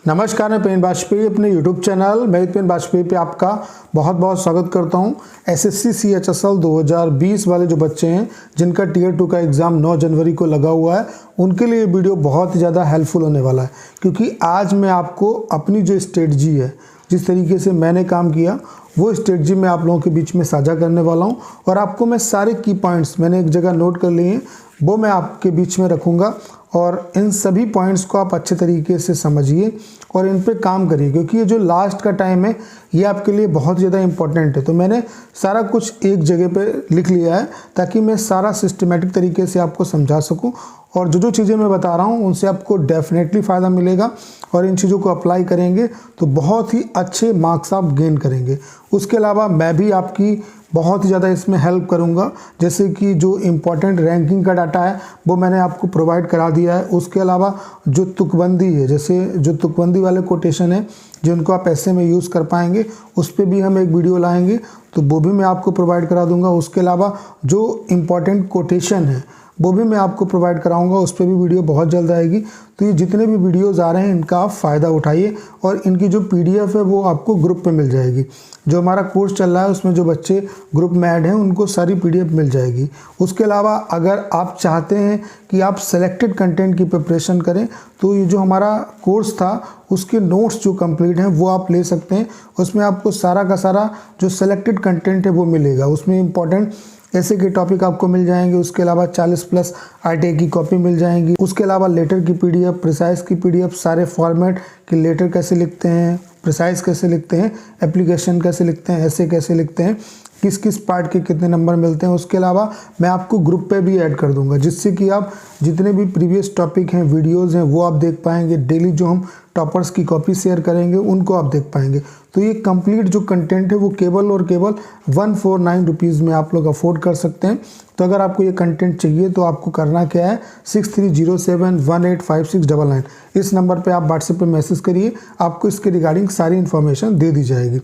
नमस्कार, मैं पेन वाजपेयी अपने YouTube चैनल मैं पेन वाजपेयी पे आपका बहुत बहुत स्वागत करता हूं। एसएससी CHSL 2020 वाले जो बच्चे हैं जिनका टियर 2 का एग्ज़ाम 9 जनवरी को लगा हुआ है, उनके लिए ये वीडियो बहुत ही ज़्यादा हेल्पफुल होने वाला है, क्योंकि आज मैं आपको अपनी जो स्ट्रेटजी है, जिस तरीके से मैंने काम किया वो स्ट्रेटजी मैं आप लोगों के बीच में साझा करने वाला हूं। और आपको मैं सारे की पॉइंट्स मैंने एक जगह नोट कर लिए हैं, वो मैं आपके बीच में रखूँगा और इन सभी पॉइंट्स को आप अच्छे तरीके से समझिए और इन पे काम करिए, क्योंकि ये जो लास्ट का टाइम है ये आपके लिए बहुत ज़्यादा इम्पोर्टेंट है। तो मैंने सारा कुछ एक जगह पे लिख लिया है ताकि मैं सारा सिस्टमेटिक तरीके से आपको समझा सकूं, और जो चीज़ें मैं बता रहा हूं उनसे आपको डेफिनेटली फ़ायदा मिलेगा और इन चीज़ों को अप्लाई करेंगे तो बहुत ही अच्छे मार्क्स आप गेन करेंगे। उसके अलावा मैं भी आपकी बहुत ही ज़्यादा इसमें हेल्प करूंगा, जैसे कि जो इम्पोर्टेंट रैंकिंग का डाटा है वो मैंने आपको प्रोवाइड करा दिया है। उसके अलावा जो तुकबंदी है, जैसे जो तुकबंदी वाले कोटेशन है जिनको आप ऐसे में यूज़ कर पाएंगे, उस पर भी हम एक वीडियो लाएंगे तो वो भी मैं आपको प्रोवाइड करा दूंगा। उसके अलावा जो इम्पोर्टेंट कोटेशन है वो भी मैं आपको प्रोवाइड कराऊंगा, उस पर भी वीडियो बहुत जल्द आएगी। तो ये जितने भी वीडियोज़ आ रहे हैं इनका आप फ़ायदा उठाइए और इनकी जो PDF है वो आपको ग्रुप पे मिल जाएगी। जो हमारा कोर्स चल रहा है उसमें जो बच्चे ग्रुप में ऐड हैं उनको सारी PDF मिल जाएगी। उसके अलावा अगर आप चाहते हैं कि आप सेलेक्टेड कंटेंट की प्रिपरेशन करें तो ये जो हमारा कोर्स था उसके नोट्स जो कंप्लीट हैं वो आप ले सकते हैं। उसमें आपको सारा का सारा जो सेलेक्टेड कंटेंट है वो मिलेगा। उसमें इंपॉर्टेंट ऐसे के टॉपिक आपको मिल जाएंगे। उसके अलावा 40+ RTA की कॉपी मिल जाएंगी। उसके अलावा लेटर की PDF, प्रिसाइज की PDF, सारे फॉर्मेट कि लेटर कैसे लिखते हैं, प्रिसाइज कैसे लिखते हैं, एप्लीकेशन कैसे लिखते हैं, ऐसे कैसे लिखते हैं, किस किस पार्ट के कितने नंबर मिलते हैं। उसके अलावा मैं आपको ग्रुप पे भी ऐड कर दूंगा, जिससे कि आप जितने भी प्रीवियस टॉपिक हैं, वीडियोस हैं, वो आप देख पाएंगे। डेली जो हम टॉपर्स की कॉपी शेयर करेंगे उनको आप देख पाएंगे। तो ये कंप्लीट जो कंटेंट है वो केवल और केवल 149 रुपीज़ में आप लोग अफोर्ड कर सकते हैं। तो अगर आपको ये कंटेंट चाहिए तो आपको करना क्या है, 6307185699 इस नंबर पे आप व्हाट्सएप पे मैसेज करिए, आपको इसके रिगार्डिंग सारी इन्फॉर्मेशन दे दी जाएगी।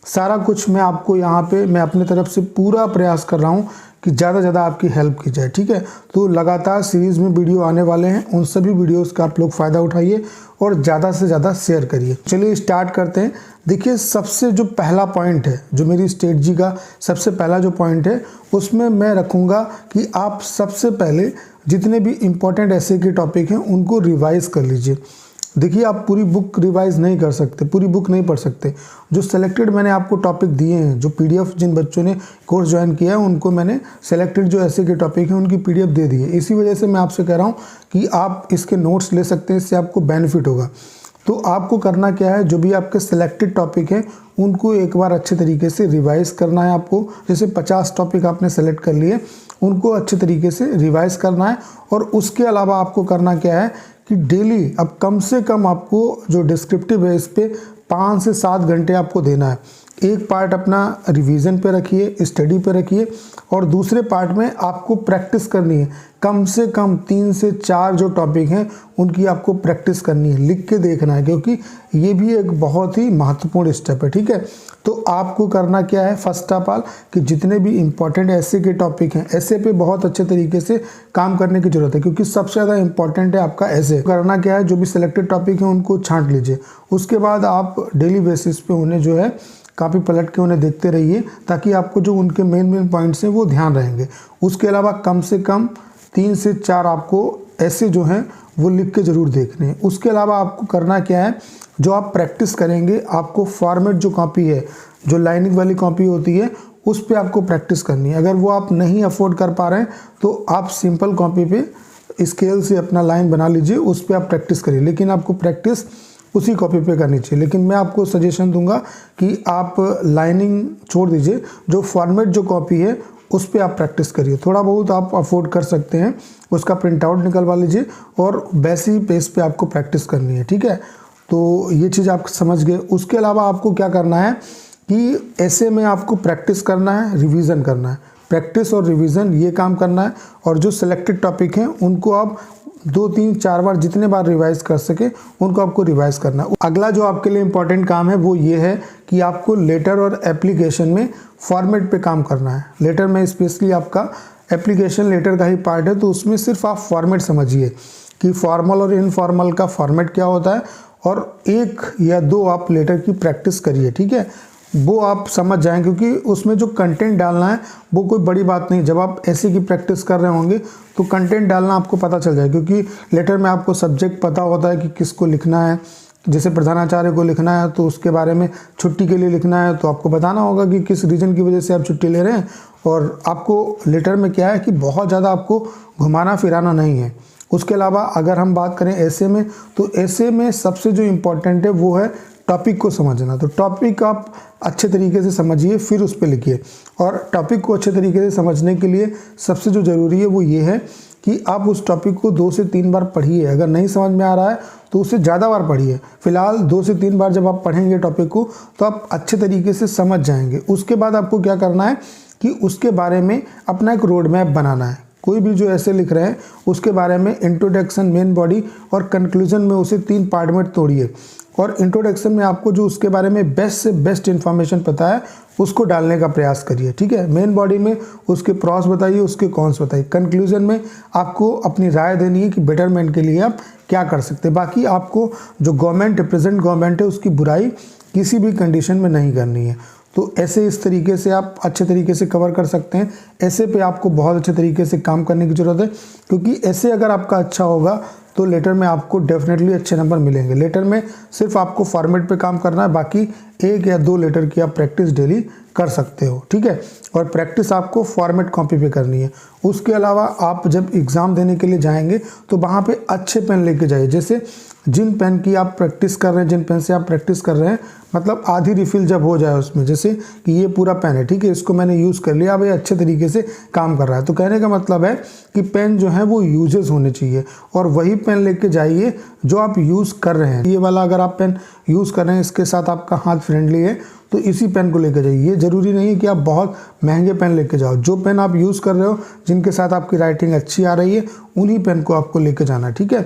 सारा कुछ मैं आपको यहाँ पे मैं अपने तरफ से पूरा प्रयास कर रहा हूँ कि ज़्यादा से ज़्यादा आपकी हेल्प की जाए, ठीक है। तो लगातार सीरीज़ में वीडियो आने वाले हैं, उन सभी वीडियोस का आप लोग फ़ायदा उठाइए और ज़्यादा से ज़्यादा शेयर करिए। चलिए स्टार्ट करते हैं। देखिए, सबसे जो पहला पॉइंट है, जो मेरी स्ट्रेटजी का सबसे पहला जो पॉइंट है, उसमें मैं रखूँगा कि आप सबसे पहले जितने भी इम्पोर्टेंट ऐसे के टॉपिक हैं उनको रिवाइज़ कर लीजिए। देखिए, आप पूरी बुक रिवाइज़ नहीं कर सकते, पूरी बुक नहीं पढ़ सकते। जो सेलेक्टेड मैंने आपको टॉपिक दिए हैं, जो PDF जिन बच्चों ने कोर्स ज्वाइन किया है उनको मैंने सेलेक्टेड जो ऐसे के टॉपिक हैं उनकी PDF दे दी है। इसी वजह से मैं आपसे कह रहा हूँ कि आप इसके नोट्स ले सकते हैं, इससे आपको बेनिफिट होगा। तो आपको करना क्या है, जो भी आपके सेलेक्टेड टॉपिक हैं उनको एक बार अच्छे तरीके से रिवाइज़ करना है। आपको जैसे 50 टॉपिक आपने सेलेक्ट कर लिए, उनको अच्छे तरीके से रिवाइज़ करना है। और उसके अलावा आपको करना क्या है कि डेली अब कम से कम आपको जो डिस्क्रिप्टिव है इस पे 5 से 7 घंटे आपको देना है। एक पार्ट अपना रिवीजन पे रखिए, स्टडी पे रखिए, और दूसरे पार्ट में आपको प्रैक्टिस करनी है। कम से कम 3 से 4 जो टॉपिक हैं उनकी आपको प्रैक्टिस करनी है, लिख के देखना है, क्योंकि ये भी एक बहुत ही महत्वपूर्ण स्टेप है, ठीक है। तो आपको करना क्या है, फर्स्ट ऑफ ऑल कि जितने भी इम्पोर्टेंट ऐसे के टॉपिक हैं, ऐसे पे बहुत अच्छे तरीके से काम करने की जरूरत है, क्योंकि सबसे ज़्यादा इंपॉर्टेंट है आपका ऐसे। करना क्या है, जो भी सिलेक्टेड टॉपिक हैं उनको छांट लीजिए। उसके बाद आप डेली बेसिस पे उन्हें जो है कापी पलट के उन्हें देखते रहिए, ताकि आपको जो उनके मेन पॉइंट्स हैं वो ध्यान रहेंगे। उसके अलावा कम से कम 3 से 4 आपको ऐसे जो हैं वो लिख के ज़रूर देखने हैं। उसके अलावा आपको करना क्या है, जो आप प्रैक्टिस करेंगे, आपको फॉर्मेट जो कॉपी है, जो लाइनिंग वाली कॉपी होती है, उस पर आपको प्रैक्टिस करनी है। अगर वो आप नहीं अफोर्ड कर पा रहे हैं तो आप सिंपल कॉपी पे स्केल से अपना लाइन बना लीजिए, उस पर आप प्रैक्टिस करिए, लेकिन आपको प्रैक्टिस उसी कॉपी पे करनी चाहिए। लेकिन मैं आपको सजेशन दूंगा कि आप लाइनिंग छोड़ दीजिए, जो फॉर्मेट जो कॉपी है उस पर आप प्रैक्टिस करिए। थोड़ा बहुत आप अफोर्ड कर सकते हैं, उसका प्रिंट आउट निकलवा लीजिए और वैसे ही पेज पे आपको प्रैक्टिस करनी है, ठीक है। तो ये चीज़ आप समझ गए। उसके अलावा आपको क्या करना है कि ऐसे में आपको प्रैक्टिस करना है, रिवीजन करना है। प्रैक्टिस और रिवीजन ये काम करना है, और जो सिलेक्टेड टॉपिक हैं उनको आप 2, 3, 4 बार जितने बार रिवाइज कर सके उनको आपको रिवाइज करना है। अगला जो आपके लिए इम्पोर्टेंट काम है वो ये है कि आपको लेटर और एप्लीकेशन में फॉर्मेट पे काम करना है। लेटर में स्पेशली आपका एप्लीकेशन लेटर का ही पार्ट है, तो उसमें सिर्फ आप फॉर्मेट समझिए कि फॉर्मल और इनफॉर्मल का फॉर्मेट क्या होता है और 1 या 2 आप लेटर की प्रैक्टिस करिए, ठीक है। वो आप समझ जाएं, क्योंकि उसमें जो कंटेंट डालना है वो कोई बड़ी बात नहीं। जब आप ऐसे की प्रैक्टिस कर रहे होंगे तो कंटेंट डालना आपको पता चल जाए, क्योंकि लेटर में आपको सब्जेक्ट पता होता है कि किसको लिखना है। जैसे प्रधानाचार्य को लिखना है तो उसके बारे में, छुट्टी के लिए लिखना है तो आपको बताना होगा कि किस रीज़न की वजह से आप छुट्टी ले रहे हैं। और आपको लेटर में क्या है कि बहुत ज़्यादा आपको घुमाना फिराना नहीं है। उसके अलावा अगर हम बात करें ऐसे में, तो ऐसे में सबसे जो इम्पोर्टेंट है वो है टॉपिक को समझना। तो टॉपिक आप अच्छे तरीके से समझिए, फिर उस पर लिखिए। और टॉपिक को अच्छे तरीके से समझने के लिए सबसे जो ज़रूरी है वो ये है कि आप उस टॉपिक को 2 से 3 बार पढ़िए। अगर नहीं समझ में आ रहा है तो उसे ज़्यादा बार पढ़िए। फिलहाल 2 से 3 बार जब आप पढ़ेंगे टॉपिक को तो आप अच्छे तरीके से समझ जाएंगे। उसके बाद आपको क्या करना है कि उसके बारे में अपना एक रोड मैप बनाना है। कोई भी जो ऐसे लिख रहे हैं उसके बारे में इंट्रोडक्शन, मेन बॉडी और कंक्लूजन में उसे 3 पार्ट में तोड़िए। और इंट्रोडक्शन में आपको जो उसके बारे में बेस्ट से बेस्ट इन्फॉर्मेशन पता है उसको डालने का प्रयास करिए, ठीक है। मेन बॉडी में उसके प्रॉस बताइए, उसके कॉन्स बताइए। कंक्लूजन में आपको अपनी राय देनी है कि बेटरमेंट के लिए आप क्या कर सकते हैं। बाकी आपको जो गवर्नमेंट, प्रेजेंट गवर्नमेंट है, उसकी बुराई किसी भी कंडीशन में नहीं करनी है। तो ऐसे इस तरीके से आप अच्छे तरीके से कवर कर सकते हैं। ऐसे पे आपको बहुत अच्छे तरीके से काम करने की ज़रूरत है, क्योंकि ऐसे अगर आपका अच्छा होगा तो लेटर में आपको डेफिनेटली अच्छे नंबर मिलेंगे। लेटर में सिर्फ आपको फॉर्मेट पे काम करना है, बाकी 1 या 2 लेटर की आप प्रैक्टिस डेली कर सकते हो, ठीक है। और प्रैक्टिस आपको फॉर्मेट कॉपी पे करनी है। उसके अलावा आप जब एग्ज़ाम देने के लिए जाएंगे तो वहाँ पे अच्छे पेन लेके जाइए। जैसे जिन पेन की आप प्रैक्टिस कर रहे हैं, जिन पेन से आप प्रैक्टिस कर रहे हैं, मतलब आधी रिफिल जब हो जाए उसमें, जैसे कि ये पूरा पेन है, ठीक है, इसको मैंने यूज़ कर लिया, अब ये अच्छे तरीके से काम कर रहा है। तो कहने का मतलब है कि पेन जो है वो यूजेस होने चाहिए, और वही पेन लेके जाइए जो आप यूज़ कर रहे हैं। ये वाला अगर आप पेन यूज़ कर रहे हैं, इसके साथ आपका हाथ फ्रेंडली है, तो इसी पेन को लेकर जाइए। ये ज़रूरी नहीं है कि आप बहुत महंगे पेन लेके जाओ। जो पेन आप यूज़ कर रहे हो, जिनके साथ आपकी राइटिंग अच्छी आ रही है, उन्हीं पेन को आपको लेके जाना, ठीक है।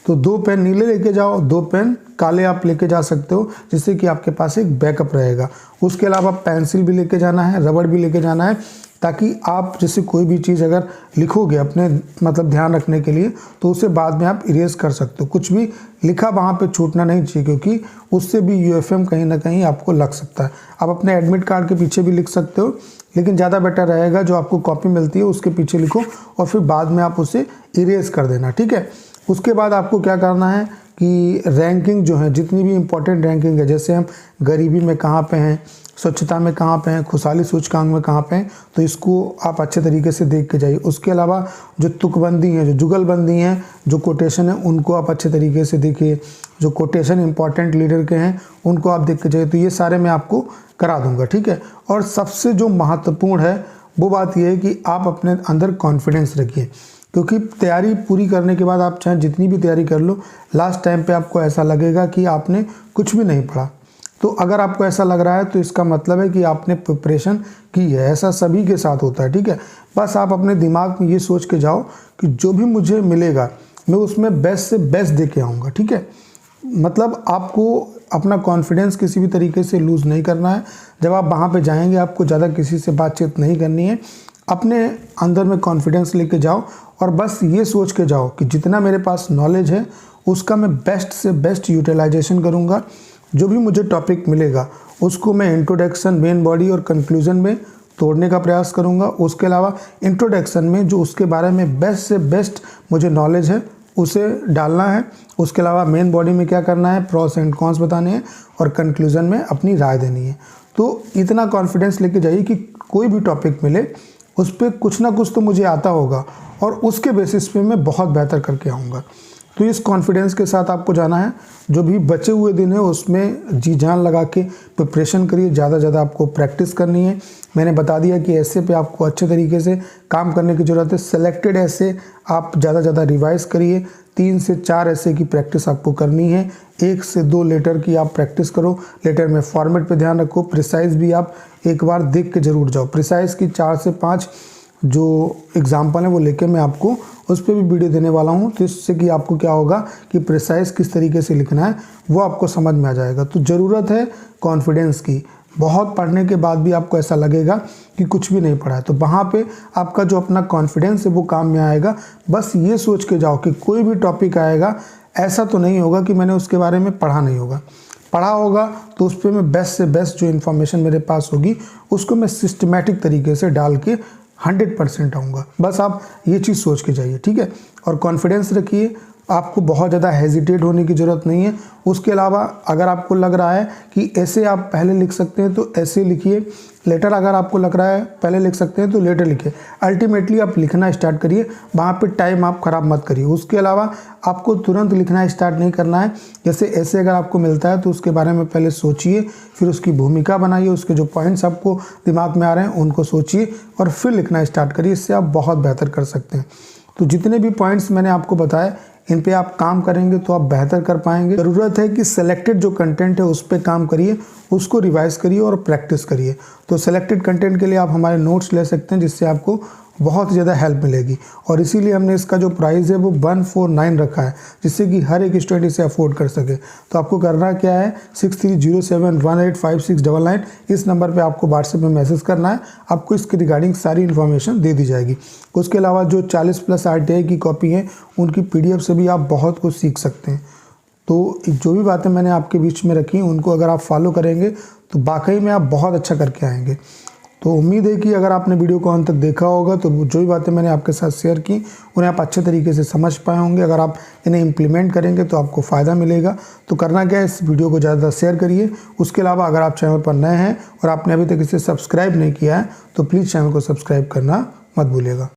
तो 2 पेन नीले लेके जाओ, 2 पेन काले आप लेके जा सकते हो, जिससे कि आपके पास एक बैकअप रहेगा। उसके अलावा पेंसिल भी लेके जाना है, रबड़ भी लेके जाना है, ताकि आप जैसे कोई भी चीज़ अगर लिखोगे अपने मतलब ध्यान रखने के लिए, तो उसे बाद में आप इरेज कर सकते हो। कुछ भी लिखा वहाँ पे छूटना नहीं चाहिए, क्योंकि उससे भी यूएफएम कहीं ना कहीं आपको लग सकता है। आप अपने एडमिट कार्ड के पीछे भी लिख सकते हो, लेकिन ज़्यादा बेटर रहेगा जो आपको कॉपी मिलती है उसके पीछे लिखो और फिर बाद में आप उसे इरेज कर देना, ठीक है। उसके बाद आपको क्या करना है कि रैंकिंग जो है, जितनी भी इम्पोर्टेंट रैंकिंग है, जैसे हम गरीबी में कहाँ पे हैं, स्वच्छता में कहाँ पे हैं, खुशहाली सूचकांक में कहाँ पे हैं, तो इसको आप अच्छे तरीके से देख के जाइए। उसके अलावा जो तुकबंदी है, जो जुगलबंदी हैं, जो कोटेशन है, उनको आप अच्छे तरीके से देखिए। जो कोटेशन इंपॉर्टेंट लीडर के हैं उनको आप देख के जाइए। तो ये सारे मैं आपको करा दूंगा, ठीक है। और सबसे जो महत्वपूर्ण है वो बात यह है कि आप अपने अंदर कॉन्फिडेंस रखिए, क्योंकि तैयारी पूरी करने के बाद आप चाहे जितनी भी तैयारी कर लो, लास्ट टाइम पे आपको ऐसा लगेगा कि आपने कुछ भी नहीं पढ़ा। तो अगर आपको ऐसा लग रहा है तो इसका मतलब है कि आपने प्रिपरेशन की है। ऐसा सभी के साथ होता है, ठीक है। बस आप अपने दिमाग में ये सोच के जाओ कि जो भी मुझे मिलेगा मैं उसमें बेस्ट से बेस्ट दे के आऊँगा, ठीक है। मतलब आपको अपना कॉन्फिडेंस किसी भी तरीके से लूज़ नहीं करना है। जब आप वहाँ पे जाएंगे आपको ज़्यादा किसी से बातचीत नहीं करनी है। अपने अंदर में कॉन्फिडेंस लेके जाओ और बस ये सोच के जाओ कि जितना मेरे पास नॉलेज है उसका मैं बेस्ट से बेस्ट यूटिलाइजेशन करूँगा। जो भी मुझे टॉपिक मिलेगा उसको मैं इंट्रोडक्शन, मेन बॉडी और कंक्लूजन में तोड़ने का प्रयास करूँगा। उसके अलावा इंट्रोडक्शन में जो उसके बारे में बेस्ट से बेस्ट मुझे नॉलेज है उसे डालना है। उसके अलावा मेन बॉडी में क्या करना है, प्रॉस एंड कॉन्स बताने हैं, और कंक्लूजन में अपनी राय देनी है। तो इतना कॉन्फिडेंस लेके जाइए कि कोई भी टॉपिक मिले उस पर कुछ ना कुछ तो मुझे आता होगा और उसके बेसिस पे मैं बहुत बेहतर करके आऊँगा। तो इस कॉन्फिडेंस के साथ आपको जाना है। जो भी बचे हुए दिन है उसमें जी जान लगा के प्रिपरेशन करिए, ज़्यादा ज़्यादा आपको प्रैक्टिस करनी है। मैंने बता दिया कि ऐसे पे आपको अच्छे तरीके से काम करने की ज़रूरत है। सेलेक्टेड ऐसे आप ज़्यादा रिवाइज़ करिए। 3 से 4 ऐसे की प्रैक्टिस आपको करनी है। 1 से 2 लेटर की आप प्रैक्टिस करो। लेटर में फॉर्मेट पे ध्यान रखो। प्रिसाइज भी आप एक बार देख के ज़रूर जाओ। प्रिसाइज की 4 से 5 जो एग्जाम्पल है वो लेके मैं आपको उस पर भी वीडियो देने वाला हूँ। तो इससे कि आपको क्या होगा कि प्रिसाइज किस तरीके से लिखना है वो आपको समझ में आ जाएगा। तो ज़रूरत है कॉन्फिडेंस की। बहुत पढ़ने के बाद भी आपको ऐसा लगेगा कि कुछ भी नहीं पढ़ा है, तो वहाँ पे आपका जो अपना कॉन्फिडेंस है वो काम में आएगा। बस ये सोच के जाओ कि कोई भी टॉपिक आएगा ऐसा तो नहीं होगा कि मैंने उसके बारे में पढ़ा नहीं होगा। पढ़ा होगा तो उस पर मैं बेस्ट से बेस्ट जो इन्फॉर्मेशन मेरे पास होगी उसको मैं सिस्टमेटिक तरीके से डाल के 100% आऊँगा। बस आप ये चीज़ सोच के जाइए, ठीक है। और कॉन्फिडेंस रखिए, आपको बहुत ज़्यादा हेजिटेट होने की ज़रूरत नहीं है। उसके अलावा अगर आपको लग रहा है कि ऐसे आप पहले लिख सकते हैं तो ऐसे लिखिए, लेटर अगर आपको लग रहा है पहले लिख सकते हैं तो लेटर लिखिए। अल्टीमेटली आप लिखना स्टार्ट करिए, वहाँ पे टाइम आप ख़राब मत करिए। उसके अलावा आपको तुरंत लिखना स्टार्ट नहीं करना है। जैसे ऐसे अगर आपको मिलता है तो उसके बारे में पहले सोचिए, फिर उसकी भूमिका बनाइए, उसके जो पॉइंट्स आपको दिमाग में आ रहे हैं उनको सोचिए और फिर लिखना स्टार्ट करिए। इससे आप बहुत बेहतर कर सकते हैं। तो जितने भी पॉइंट्स मैंने आपको बताए इन पे आप काम करेंगे तो आप बेहतर कर पाएंगे। ज़रूरत है कि सेलेक्टेड जो कंटेंट है उस पर काम करिए, उसको रिवाइज करिए और प्रैक्टिस करिए। तो सेलेक्टेड कंटेंट के लिए आप हमारे नोट्स ले सकते हैं, जिससे आपको बहुत ज़्यादा हेल्प मिलेगी। और इसीलिए हमने इसका जो प्राइस है वो 149 रखा है, जिससे कि हर एक स्टूडेंट इसे अफोर्ड कर सके। तो आपको करना क्या है, 6307185699 इस नंबर पे आपको व्हाट्सएप में मैसेज करना है। आपको इसके रिगार्डिंग सारी इन्फॉर्मेशन दे दी जाएगी। उसके अलावा जो 40+ RTI की कॉपी है उनकी PDF से भी आप बहुत कुछ सीख सकते हैं। तो जो भी बातें मैंने आपके बीच में रखी उनको अगर आप फॉलो करेंगे तो वाकई में आप बहुत अच्छा करके आएंगे। तो उम्मीद है कि अगर आपने वीडियो को अंत तक देखा होगा तो जो भी बातें मैंने आपके साथ शेयर की उन्हें आप अच्छे तरीके से समझ पाए होंगे। अगर आप इन्हें इम्प्लीमेंट करेंगे तो आपको फ़ायदा मिलेगा। तो करना क्या है, इस वीडियो को ज़्यादा शेयर करिए। उसके अलावा अगर आप चैनल पर नए हैं और आपने अभी तक इसे सब्सक्राइब नहीं किया है तो प्लीज़ चैनल को सब्सक्राइब करना मत भूलिएगा।